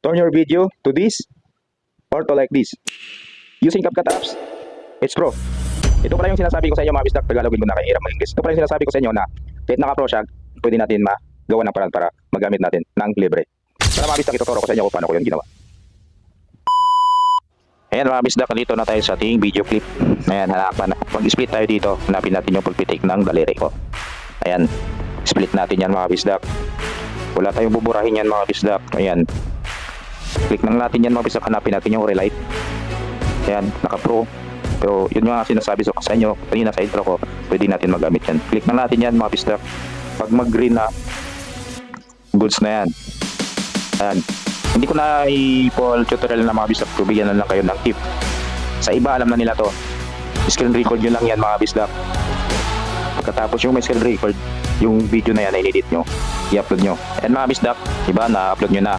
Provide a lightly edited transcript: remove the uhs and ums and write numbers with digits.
turn your video to this or to like this. Using CapCut apps, it's pro. Ito pala yung sinasabi ko sa inyo mga bisdak, Tagalogin ko na kahirap mag-English. Ito pala yung sinasabi ko sa inyo na kahit naka-pro siya, pwede natin magawa ng paraan para magamit natin ng libre. Para mga bisdak, ituturo ko sa inyo kung paano ko yun ginawa. Ayan mga bisdak, dito na tayo sa ating video clip. Ayan, hanapan. Pag-split tayo dito, hanapin natin yung pagpitik ng daliri ko. Ayan, split natin yan mga bisdak. Wala tayong buburahin yan mga bisdak. Ayan, click lang natin yan mga bisdak, hanapin natin yung relight. Ayan, naka-pro. Pero yun yung sinasabi ko sa inyo kanina sa intro ko, pwede natin magamit yan. Click na natin yan mga bisdak. Pag mag-green na, goods na yan. Ayan. Hindi ko na i-full tutorial na mga bisdak, bigyan na lang kayo ng tip. Sa iba alam na nila to. Screen record nyo lang yan mga bisdak. Pagkatapos yung may screen record, yung video na yan na in-edit nyo, i-upload nyo. Ayan mga bisdak, iba na-upload nyo na.